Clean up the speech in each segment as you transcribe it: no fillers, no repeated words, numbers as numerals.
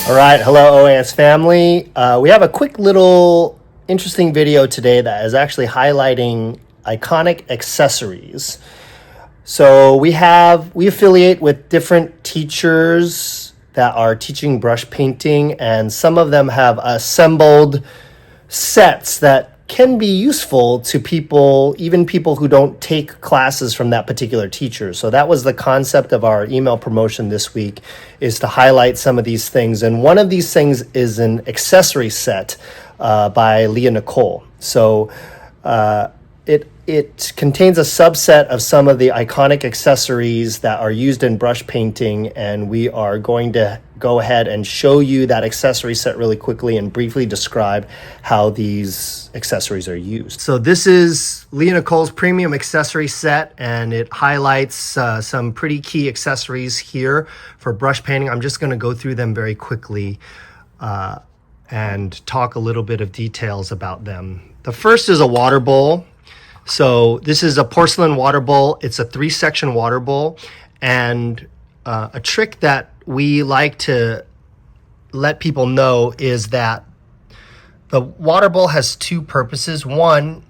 All right, hello OAS family. We have a quick little interesting video today that is actually highlighting iconic accessories. So we affiliate with different teachers that are teaching brush painting, and some of them have assembled sets that can be useful to people, even people who don't take classes from that particular teacher. So that was the concept of our email promotion this week, is to highlight some of these things. And one of these things is an accessory set by Leigha Nicole. So it contains a subset of some of the iconic accessories that are used in brush painting, and we are going to go ahead and show you that accessory set really quickly and briefly describe how these accessories are used. So this is Leigha Nicole's premium accessory set, and it highlights some pretty key accessories here for brush painting. I'm just going to go through them very quickly and talk a little bit of details about them. The first is a water bowl. So this is a porcelain water bowl. It's a 3-section water bowl, and a trick that we like to let people know is that the water bowl has 2 purposes. One,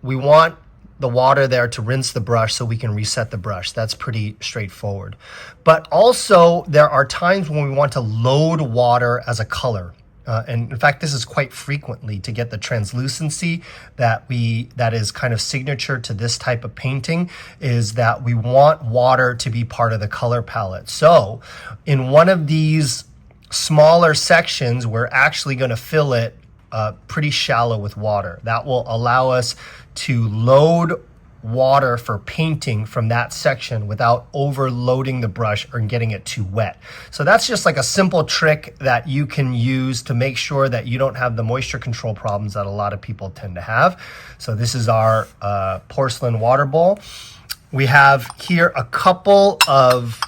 we want the water there to rinse the brush so we can reset the brush. That's pretty straightforward. But also there are times when we want to load water as a color. And in fact, this is quite frequently to get the translucency that is kind of signature to this type of painting, is that we want water to be part of the color palette. So in one of these smaller sections, we're actually going to fill it pretty shallow with water. That will allow us to load water for painting from that section without overloading the brush or getting it too wet. So that's just like a simple trick that you can use to make sure that you don't have the moisture control problems that a lot of people tend to have. So this is our porcelain water bowl. We have here a couple of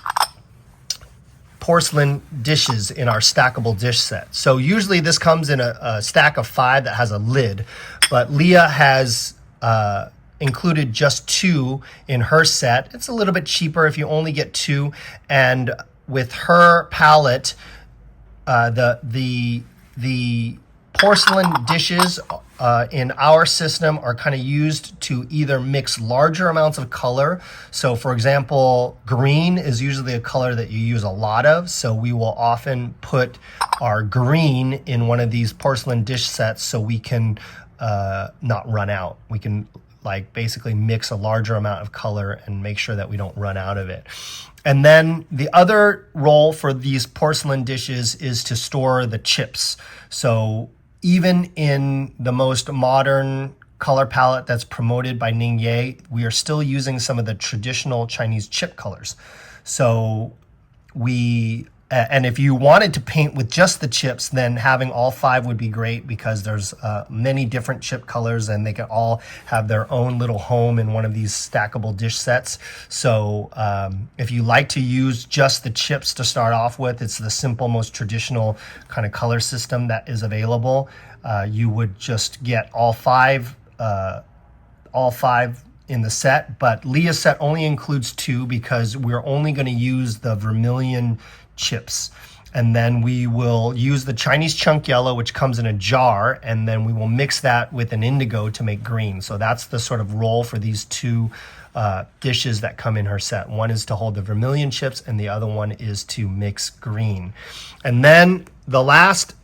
porcelain dishes in our stackable dish set. So usually this comes in a stack of 5 that has a lid, but Leigha has included just 2 in her set. It's a little bit cheaper if you only get 2, and with her palette, the porcelain dishes in our system are kind of used to either mix larger amounts of color. So for example, green is usually a color that you use a lot of, so we will often put our green in one of these porcelain dish sets so we can not run out. We can like basically mix a larger amount of color and make sure that we don't run out of it. And then the other role for these porcelain dishes is to store the chips. So even in the most modern color palette that's promoted by Ning Yeh, we are still using some of the traditional Chinese chip colors. So and if you wanted to paint with just the chips, then having all 5 would be great, because there's many different chip colors and they can all have their own little home in one of these stackable dish sets. So if you like to use just the chips to start off with, it's the simple, most traditional kind of color system that is available. You would just get all five in the set, but Leigha's set only includes 2 because we're only going to use the Vermillion chips. And then we will use the Chinese chunk yellow, which comes in a jar, and then we will mix that with an indigo to make green. So that's the sort of role for these 2 dishes that come in her set. One is to hold the Vermillion chips, and the other one is to mix green. And then the last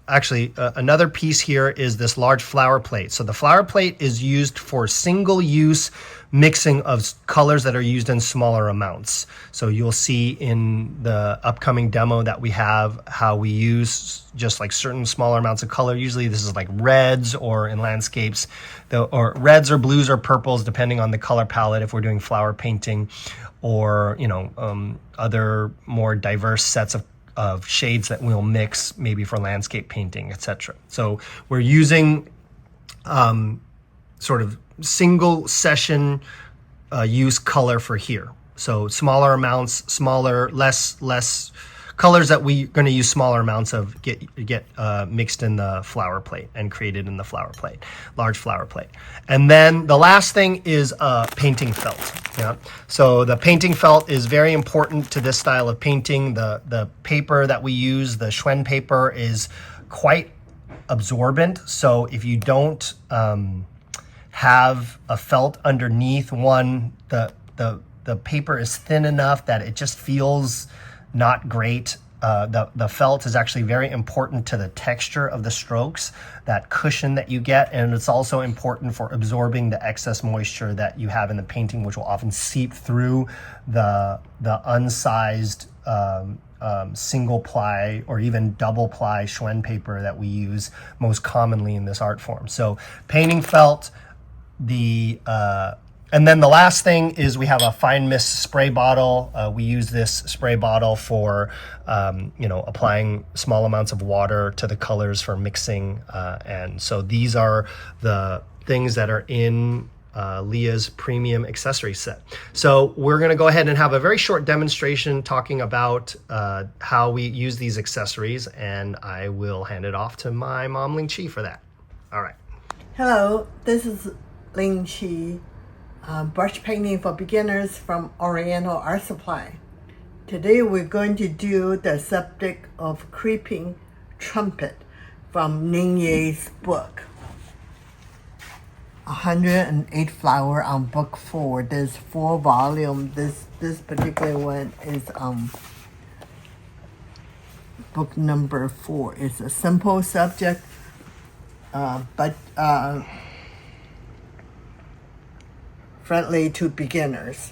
another piece here is this large flower plate. So the flower plate is used for single-use mixing of colors that are used in smaller amounts. So you'll see in the upcoming demo that we have how we use just like certain smaller amounts of color. Usually this is like reds, or in landscapes, or reds or blues or purples, depending on the color palette if we're doing flower painting, or other more diverse sets of shades that we'll mix maybe for landscape painting, etc. So we're using sort of single session use color for here. So smaller amounts, less colors that we're going to use smaller amounts of get mixed in the flower plate and created in the flower plate, large flower plate. And then the last thing is painting felt. Yeah. So the painting felt is very important to this style of painting. The paper that we use, the Xuan paper, is quite absorbent. So if you don't have a felt underneath one, the paper is thin enough that it just feels not great. The felt is actually very important to the texture of the strokes, that cushion that you get, and it's also important for absorbing the excess moisture that you have in the painting, which will often seep through the unsized single ply or even double ply Xuan paper that we use most commonly in this art form. So painting felt, and then the last thing is we have a fine mist spray bottle. We use this spray bottle for, applying small amounts of water to the colors for mixing. And so these are the things that are in Leigha's premium accessory set. So we're going to go ahead and have a very short demonstration talking about how we use these accessories, and I will hand it off to my mom, Ling Chi, for that. All right. Hello, this is Ling Chi, brush painting for beginners from Oriental Art Supply. Today we're going to do the subject of Creeping Trumpet from Ning Yeh's book. 108 Flower on book 4. There's 4 volumes. This particular one is book number 4. It's a simple subject, but friendly to beginners.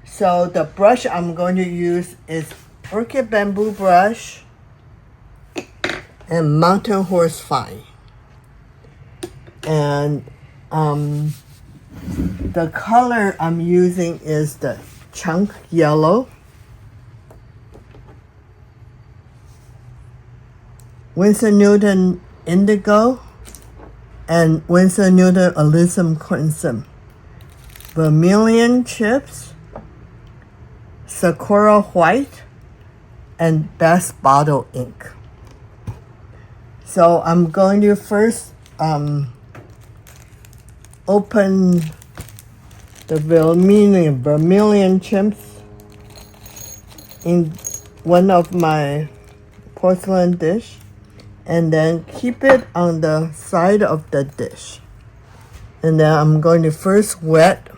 So the brush I'm going to use is Orchid bamboo brush and Mountain Horse Fine. And the color I'm using is the chunk yellow, Winsor Newton Indigo, and Winsor Newton Alizarin Crimson. Vermillion chips, Sakura White, and Best Bottle ink. So I'm going to first open the vermilion chips in one of my porcelain dish, and then keep it on the side of the dish. And then I'm going to first wet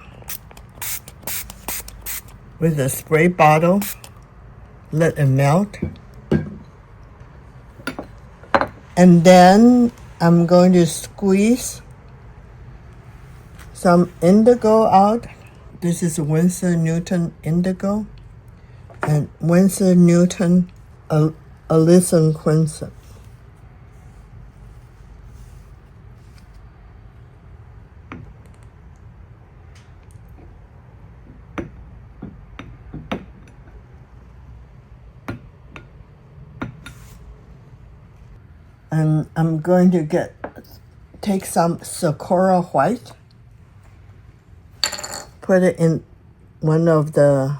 with a spray bottle, let it melt. And then I'm going to squeeze some indigo out. This is Winsor Newton Indigo and Winsor Newton Alizarin Crimson. And I'm going to take some Sakura White, put it in one of the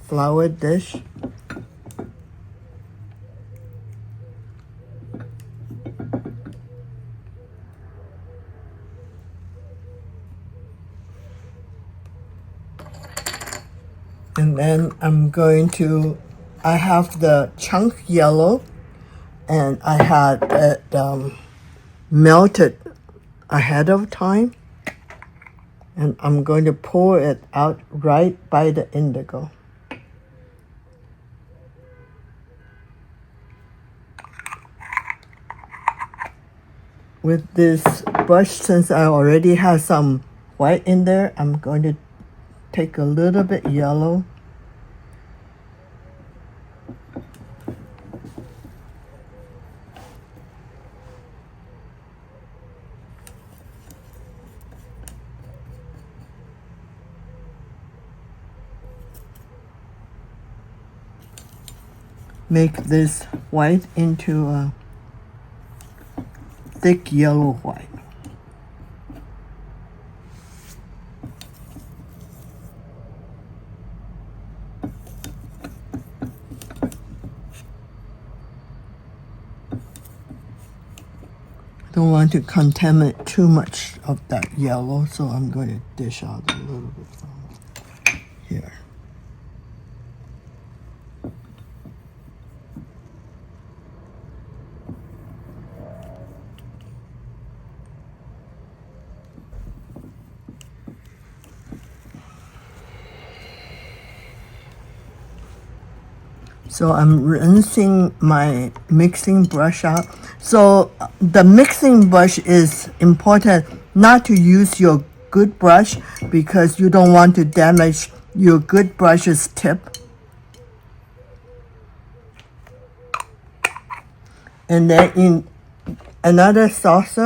flower dish. And then I have the chunk yellow, and I had it melted ahead of time, and I'm going to pour it out right by the indigo. With this brush, since I already have some white in there, I'm going to take a little bit yellow. Make this white into a thick yellow white. Don't want to contaminate too much of that yellow, so I'm going to dish out a little bit from here. So I'm rinsing my mixing brush out. So the mixing brush is important not to use your good brush because you don't want to damage your good brush's tip. And then in another sauce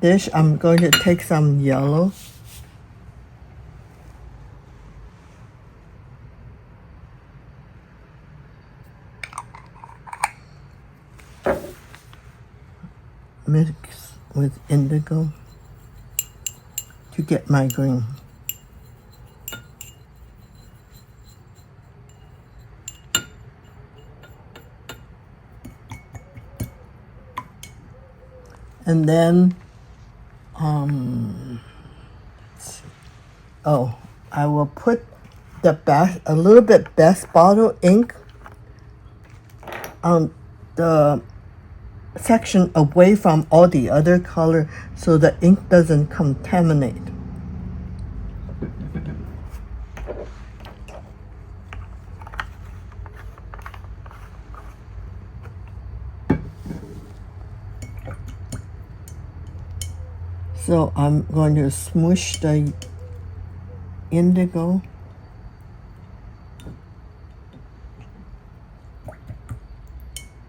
dish, I'm going to take some yellow. Mix with indigo to get my green. And then, I will put a little bit best bottle ink on the section away from all the other color so the ink doesn't contaminate. So I'm going to smoosh the indigo.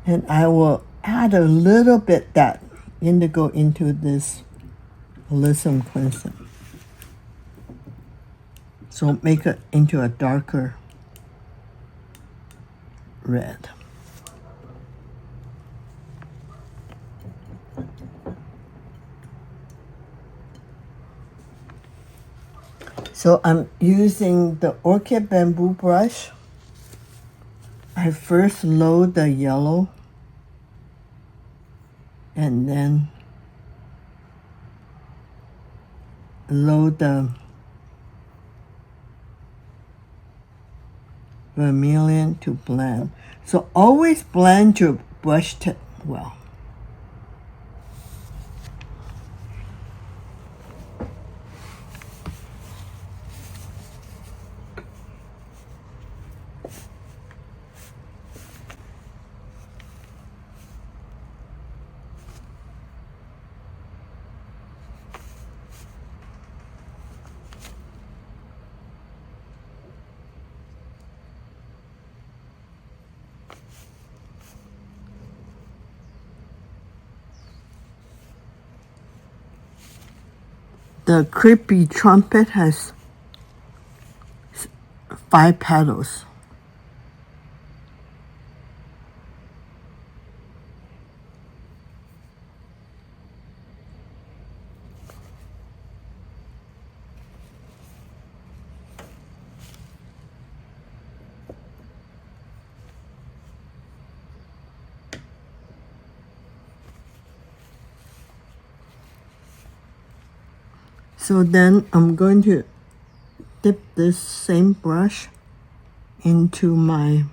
And I will add a little bit that indigo into this Alizarin crimson. So make it into a darker red. So I'm using the Orchid bamboo brush. I first load the yellow and then load the vermilion to blend. So always blend your brush tip well. The Creeping Trumpet has 5 petals. So then I'm going to dip this same brush into my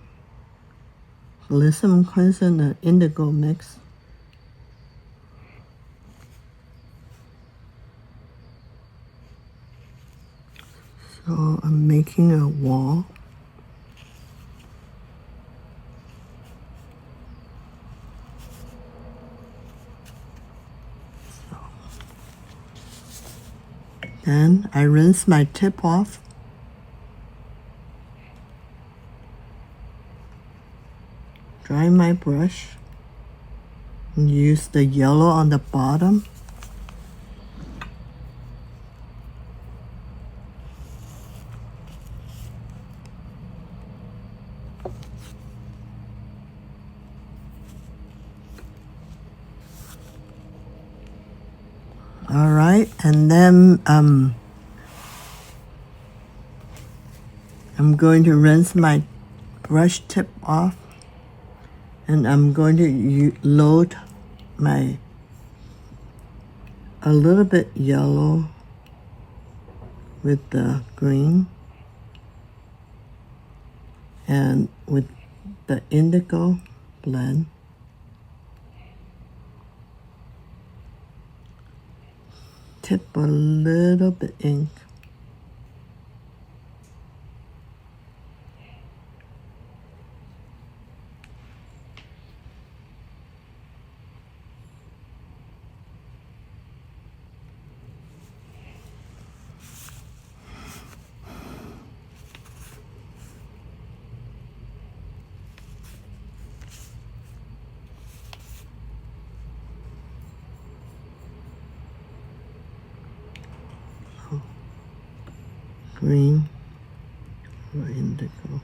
Alizarin crimson and indigo mix. So I'm making a wall. Then I rinse my tip off. Dry my brush. And use the yellow on the bottom. All right, and then I'm going to rinse my brush tip off And I'm going to load my a little bit yellow with the green and with the indigo blend. Tip a little bit ink. Green or indigo.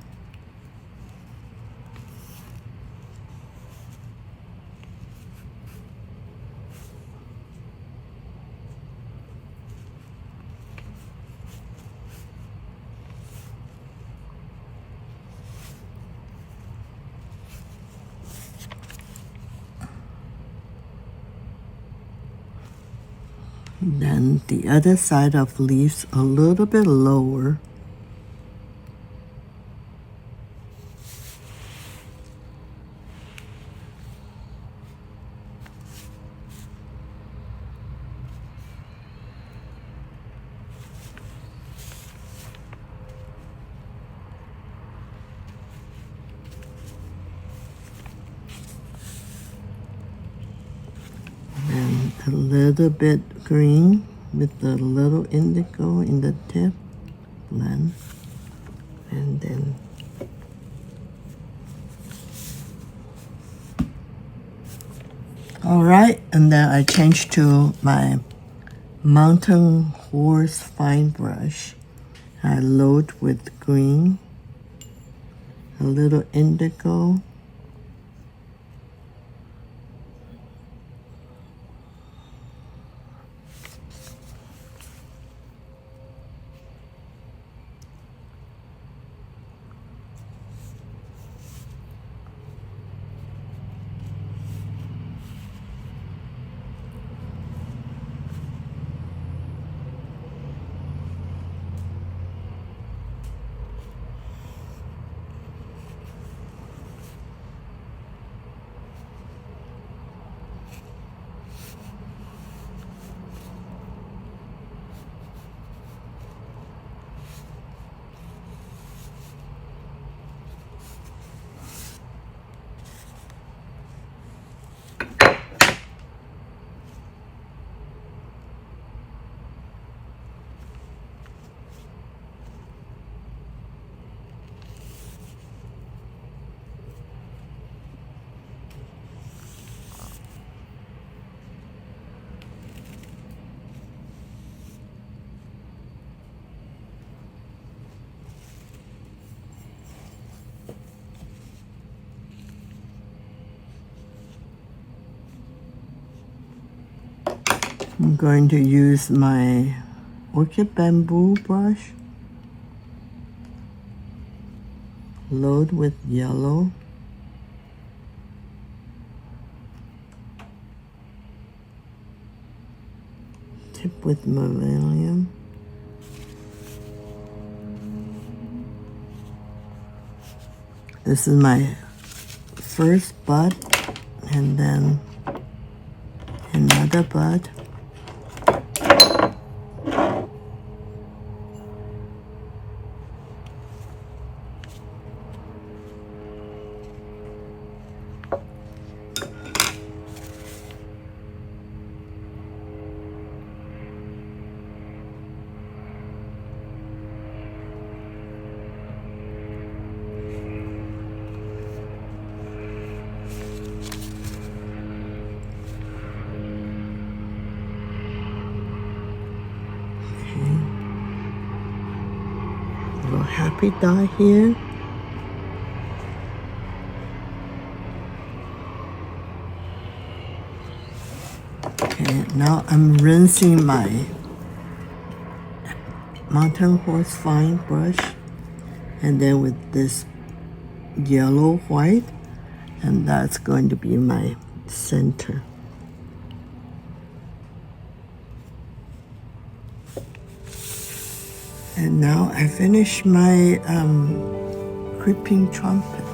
Then the other side of leaves a little bit lower. And a little bit green with the little indigo in the tip. Blend. And then all right, and then I change to my mountain horse fine brush. I load with green, a little indigo, I'm going to use my Orchid bamboo brush, load with yellow, tip with Vermillion, this is my first bud, and then another bud. Little happy dot here. Okay, now I'm rinsing my mountain horse fine brush, and then with this yellow white, And that's going to be my center. And now I finish my creeping trumpet.